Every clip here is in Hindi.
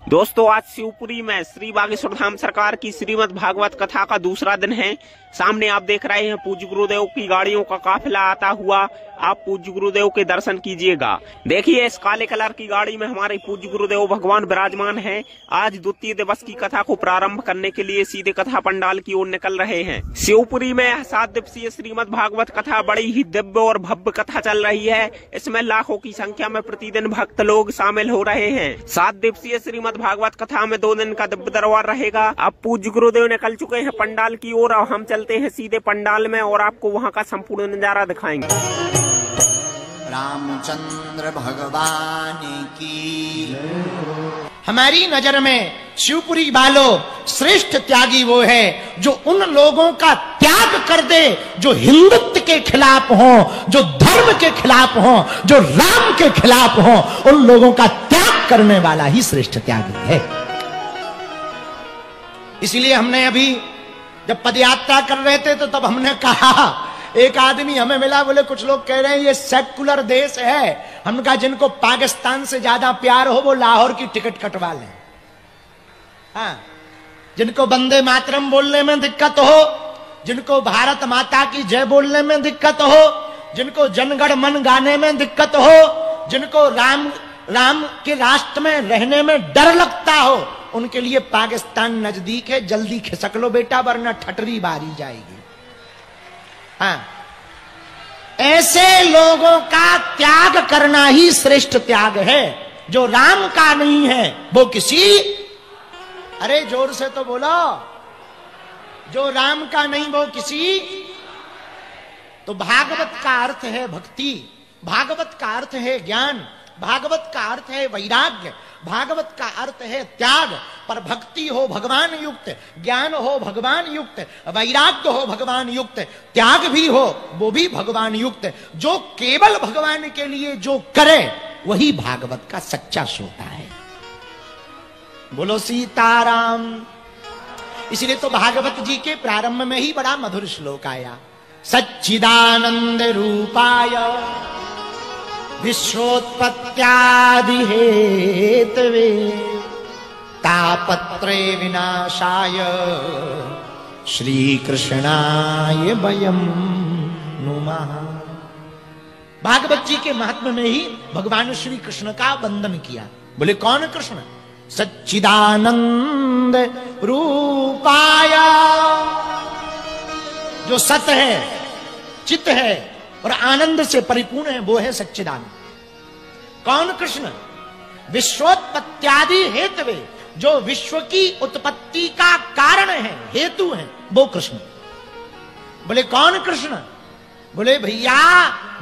दोस्तों आज शिवपुरी में श्री बागेश्वर धाम सरकार की श्रीमद् भागवत कथा का दूसरा दिन है। सामने आप देख रहे हैं पूज्य गुरुदेव की गाड़ियों का काफिला आता हुआ। आप पूज्य गुरुदेव के दर्शन कीजिएगा। देखिए इस काले कलर की गाड़ी में हमारे पूज्य गुरुदेव भगवान विराजमान हैं। आज द्वितीय दिवस की कथा को प्रारंभ करने के लिए सीधे कथा पंडाल की ओर निकल रहे हैं। शिवपुरी में 7 दिवसीय श्रीमद् भागवत कथा बड़ी ही दिव्य और भव्य कथा चल रही है। इसमें लाखों की संख्या में प्रतिदिन भक्त लोग शामिल हो रहे हैं। 7 दिवसीय श्रीमद् भागवत कथा में 2 दिन का दिव्य दरबार रहेगा। अब पूज्य गुरुदेव निकल चुके हैं पंडाल की ओर और हम चलते हैं सीधे पंडाल में और आपको वहां का संपूर्ण नजारा दिखाएंगे। रामचंद्र भगवान की। हमारी नजर में शिवपुरी वालों श्रेष्ठ त्यागी वो है जो उन लोगों का त्याग कर दे जो हिंदुत्व के खिलाफ हो, जो धर्म के खिलाफ हो, जो राम के खिलाफ हो। उन लोगों का त्याग करने वाला ही श्रेष्ठ त्यागी है। इसलिए हमने अभी जब पदयात्रा कर रहे थे तो तब हमने कहा, एक आदमी हमें मिला, बोले कुछ लोग कह रहे हैं ये सेकुलर देश है। हमने कहा जिनको पाकिस्तान से ज्यादा प्यार हो वो लाहौर की टिकट कटवा लें। हाँ, जिनको वंदे मातरम बोलने में दिक्कत हो, जिनको भारत माता की जय बोलने में दिक्कत हो, जिनको जनगण मन गाने में दिक्कत हो, जिनको राम के राष्ट्र में रहने में डर लगता हो, उनके लिए पाकिस्तान नजदीक है। जल्दी खिसक लो बेटा वरना ठटरी बारी जाएगी। हाँ, ऐसे लोगों का त्याग करना ही श्रेष्ठ त्याग है। जो राम का नहीं है वो किसी, अरे जोर से तो बोलो, जो राम का नहीं वो किसी। तो भागवत का अर्थ है भक्ति, भागवत का अर्थ है ज्ञान, भागवत का अर्थ है वैराग्य, भागवत का अर्थ है त्याग। पर भक्ति हो भगवान युक्त, ज्ञान हो भगवान युक्त, वैराग्य हो भगवान युक्त, त्याग भी हो वो भी भगवान युक्त। जो केवल भगवान के लिए जो करे वही भागवत का सच्चा श्रोता है। बोलो सीताराम। इसलिए तो भागवत जी के प्रारंभ में ही बड़ा मधुर श्लोक आया, सच्चिदानंद रूपाय विश्वोत्पत्त्यादि हेतवे तापत्रे विनाशाय श्रीकृष्णाय वयं नुमः। भागवत जी के महात्म्य में ही भगवान श्री कृष्ण का वंदन किया। बोले कौन कृष्ण? सच्चिदानंद रूपाय, जो सत है, चित है और आनंद से परिपूर्ण है वो है सच्चिदानंद। कौन कृष्ण? विश्वोत्पत्त्यादि हेतवे, जो विश्व की उत्पत्ति का कारण है, हेतु है, वो कृष्ण। बोले कौन कृष्ण? बोले भैया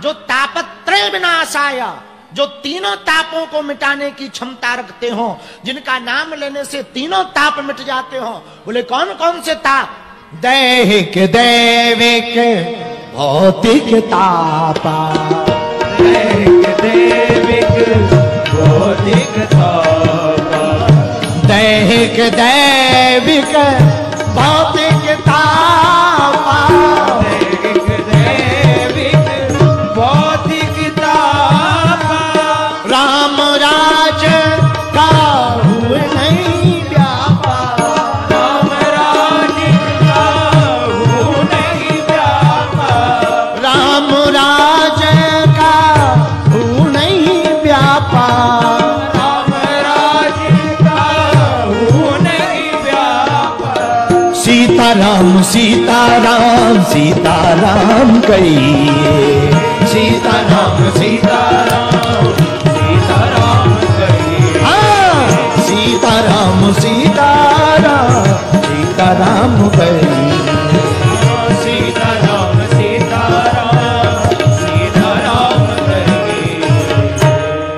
जो तापत्रय विनाशाय, जो तीनों तापों को मिटाने की क्षमता रखते हो, जिनका नाम लेने से तीनों ताप मिट जाते हो। बोले कौन कौन से ताप? दैहिक दैविक भौतिक तापा, दैहिक दैविक भौतिक तापा, दैहिक दैविक भौतिक तापा, दैहिक दैविक भौतिक तापा। राम राज का हुए नहीं व्यापा, राम राज का हुए नहीं व्यापा, राम राज का हुए नहीं व्यापा, राम राज का हुए नहीं व्यापा। सीताराम सीताराम सीताराम कहिए, सीताराम सीताराम सीताराम कहिए। हाँ, सीताराम सीताराम सीताराम कहिए, सीताराम सीताराम सीताराम कहिए।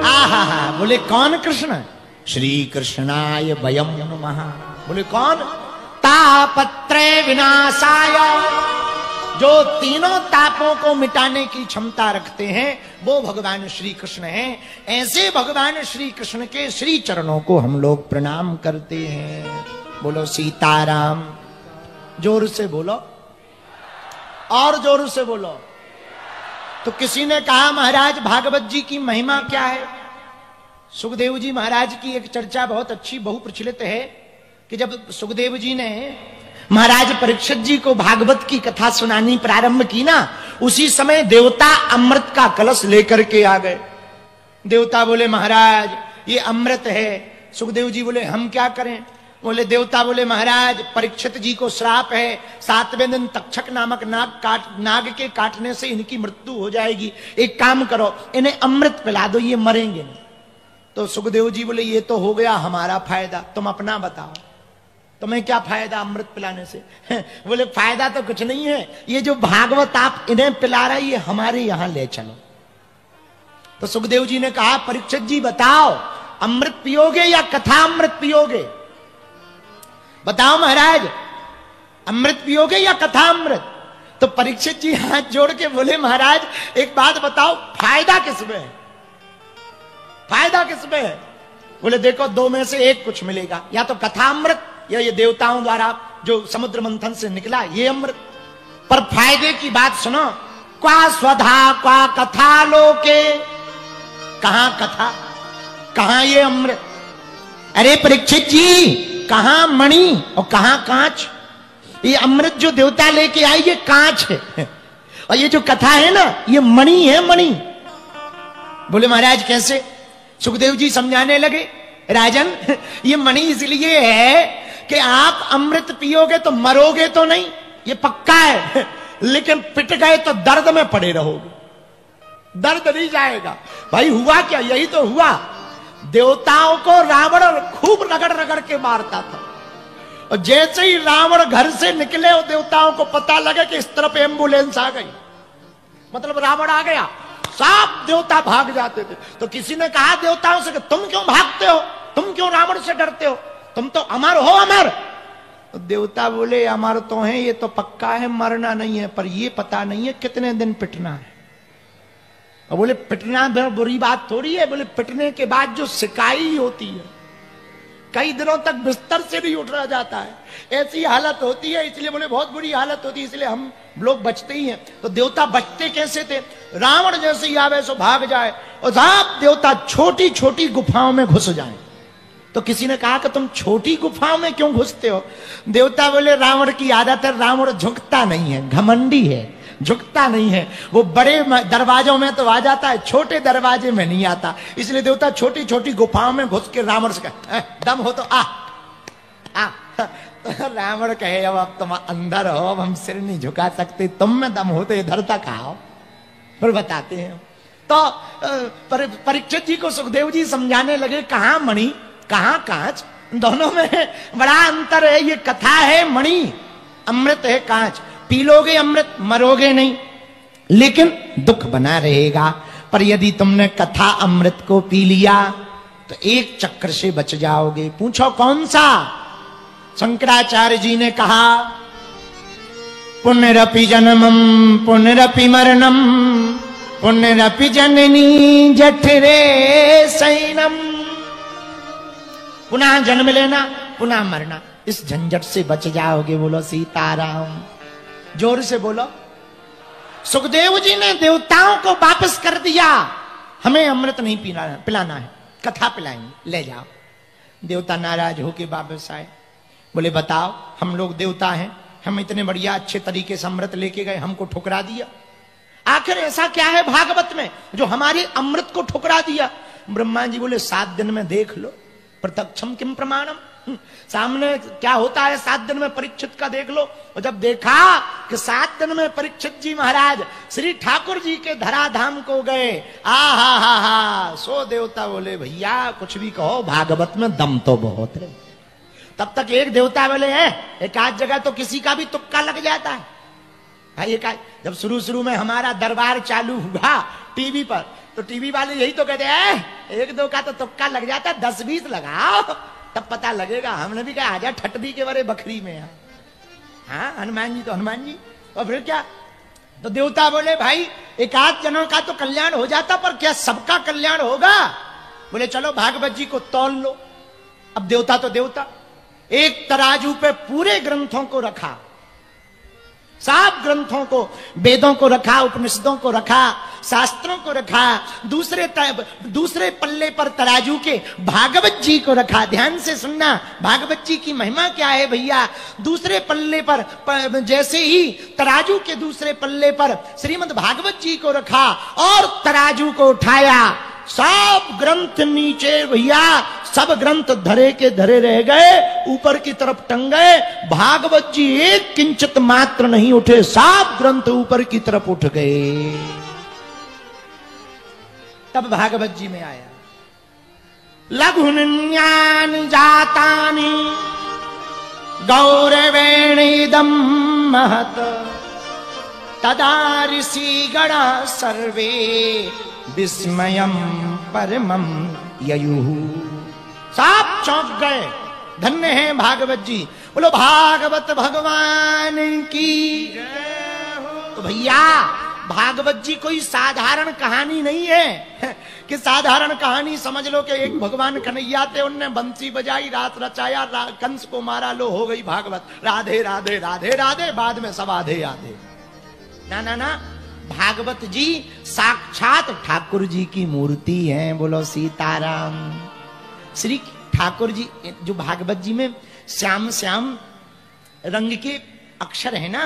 आहा, बोले कौन कृष्ण? श्री कृष्णाय वयं नमः। बोले कौन? तापत्रय विनाशाय, जो तीनों तापों को मिटाने की क्षमता रखते हैं वो भगवान श्री कृष्ण हैं। ऐसे भगवान श्री कृष्ण के श्री चरणों को हम लोग प्रणाम करते हैं। बोलो सीताराम। जोर से बोलो और जोर से बोलो। तो किसी ने कहा महाराज भागवत जी की महिमा क्या है? सुखदेव जी महाराज की एक चर्चा बहुत अच्छी बहुप्रचलित है कि जब सुखदेव जी ने महाराज परीक्षित जी को भागवत की कथा सुनानी प्रारंभ की ना, उसी समय देवता अमृत का कलश लेकर के आ गए। देवता बोले महाराज ये अमृत है। सुखदेव जी बोले हम क्या करें? बोले देवता बोले महाराज परीक्षित जी को श्राप है, 7वें दिन तक्षक नामक नाग के काटने से इनकी मृत्यु हो जाएगी। एक काम करो इन्हें अमृत पिला दो, ये मरेंगे नहीं। तो सुखदेव जी बोले ये तो हो गया हमारा फायदा, तुम अपना बताओ, तुम्हें क्या फायदा अमृत पिलाने से? बोले फायदा तो कुछ नहीं है, ये जो भागवत आप इन्हें पिला रहे ये हमारे यहां ले चलो। तो सुखदेव जी ने कहा परीक्षित जी बताओ अमृत पियोगे या कथा अमृत पियोगे? बताओ महाराज अमृत पियोगे या कथा अमृत? तो परीक्षित जी हाथ जोड़ के बोले महाराज एक बात बताओ फायदा किसमें है? फायदा किसमें है? बोले देखो दो में से एक कुछ मिलेगा, या तो कथा अमृत या ये देवताओं द्वारा जो समुद्र मंथन से निकला ये अमृत। पर फायदे की बात सुनो, क्वा स्वधा क्वा कथा लोके, कहां कथा कहां ये अमृत? अरे परीक्षित जी कहां मणि और कहां कांच? ये अमृत जो देवता लेके आई ये कांच है और ये जो कथा है ना ये मणि है, मणि। बोले महाराज कैसे? सुखदेव जी समझाने लगे राजन ये मणि इसलिए है कि आप अमृत पियोगे तो मरोगे तो नहीं, ये पक्का है, लेकिन पिट गए तो दर्द में पड़े रहोगे, दर्द नहीं जाएगा। भाई हुआ क्या? यही तो हुआ। देवताओं को रावण खूब रगड़ रगड़ के मारता था और जैसे ही रावण घर से निकले और देवताओं को पता लगा कि इस तरफ एम्बुलेंस आ गई, मतलब रावण आ गया, सब देवता भाग जाते थे। तो किसी ने कहा देवताओं से कि तुम क्यों भागते हो, तुम क्यों रावण से डरते हो, तुम तो अमर हो अमर। तो देवता बोले अमर तो है, ये तो पक्का है मरना नहीं है, पर ये पता नहीं है कितने दिन पिटना है। और बोले पिटना बुरी बात थोड़ी है, बोले पिटने के बाद जो सिकाई होती है कई दिनों तक बिस्तर से नहीं उठा जाता है, ऐसी हालत होती है, इसलिए बोले बहुत बुरी हालत होती है, इसलिए हम लोग बचते ही हैं। तो देवता बचते कैसे थे? रावण जैसे ही आवे सो भाग जाए और सब देवता छोटी छोटी गुफाओं में घुस जाए। तो किसी ने कहा कि तुम छोटी गुफाओं में क्यों घुसते हो? देवता बोले रावण की आदत है, रावण झुकता नहीं है, घमंडी है, झुकता नहीं है, वो बड़े दरवाजों में तो आ जाता है, छोटे दरवाजे में नहीं आता, इसलिए देवता छोटी छोटी गुफाओं में घुस के रावण से कहे दम हो तो आ आ। तो रावण कहे अब तुम अंदर हो, अब हम सिर नहीं झुका सकते, तुम में दम हो तो इधर तक आओ, फिर बताते हैं। तो परीक्षित जी को सुखदेव जी समझाने लगे कहां मणि कहां कांच, दोनों में बड़ा अंतर है। ये कथा है मणि, अमृत है कांच। पी लोगे अमृत मरोगे नहीं, लेकिन दुख बना रहेगा। पर यदि तुमने कथा अमृत को पी लिया तो एक चक्र से बच जाओगे। पूछो कौन सा? शंकराचार्य जी ने कहा पुनरपि जन्मम पुनरपि मरणम पुनरपि जननी जठरे सैनम। पुनः जन्म लेना पुनः मरना, इस झंझट से बच जाओगे। बोलो सीताराम, जोर से बोलो। सुखदेव जी ने देवताओं को वापस कर दिया, हमें अमृत नहीं पिलाना है, कथा पिलाएंगे, ले जाओ। देवता नाराज होके वापस आए, बोले बताओ हम लोग देवता हैं, हम इतने बढ़िया अच्छे तरीके से अमृत लेके गए, हमको ठुकरा दिया। आखिर ऐसा क्या है भागवत में जो हमारे अमृत को ठुकरा दिया? ब्रह्मा जी बोले 7 दिन में देख लो, प्रत्यक्षम किम प्रमाणम, सामने क्या होता है 7 दिन में परीक्षित का देख लो। और जब देखा कि 7 दिन में परीक्षित जी महाराज श्री ठाकुर जी के धराधाम को गए, हा सो देवता बोले भैया कुछ भी कहो भागवत में दम तो बहुत है। तब तक एक देवता बोले हैं एक आध जगह तो किसी का भी तुक्का लग जाता है भाई। जब शुरू में हमारा दरबार चालू हुआ टीवी पर, तो टीवी वाले यही तो कहते हैं एक दो का तो तुक्का लग जाता है, 10-20 लगाओ तब पता लगेगा। हमने भी कहा आजा ठटदी के बड़े बकरी में। हाँ हनुमान जी तो हनुमान जी, और फिर क्या? तो देवता बोले भाई एक आध जनों का तो कल्याण हो जाता, पर क्या सबका कल्याण होगा? बोले चलो भागवत जी को तौल लो। अब देवता तो देवता, एक तराजू पे पूरे ग्रंथों को रखा, सब ग्रंथों को, वेदों को रखा, उपनिषदों को रखा, शास्त्रों को रखा, दूसरे पल्ले पर तराजू के भागवत जी को रखा। ध्यान से सुनना, भागवत जी की महिमा क्या है भैया। दूसरे पल्ले पर जैसे ही तराजू के दूसरे पल्ले पर श्रीमद् भागवत जी को रखा और तराजू को उठाया, सब ग्रंथ नीचे भैया, सब ग्रंथ धरे के धरे रह गए, ऊपर की तरफ टंग गए। भागवत जी एक किंचित मात्र नहीं उठे, सब ग्रंथ ऊपर की तरफ उठ गए। तब भागवत जी में आया, लघुन्यानि जातानि गौरवेण इदं महत्, तदा ऋषि गणा सर्वे विस्मयम परमम ययुः। सब चौंक गए। धन्य है भागवत जी। बोलो भागवत भगवान की। तो भैया भागवत जी कोई साधारण कहानी नहीं है कि साधारण कहानी समझ लो कि एक भगवान कन्हैया थे, उनने बंसी बजाई, रात रचाया, कंस को मारा, लो हो गई भागवत। राधे राधे राधे राधे, बाद में सब आधे आधे। ना ना ना, भागवत जी साक्षात ठाकुर जी की मूर्ति है। बोलो सीताराम। श्री ठाकुर जी जो भागवत जी में श्याम श्याम रंग के अक्षर है ना,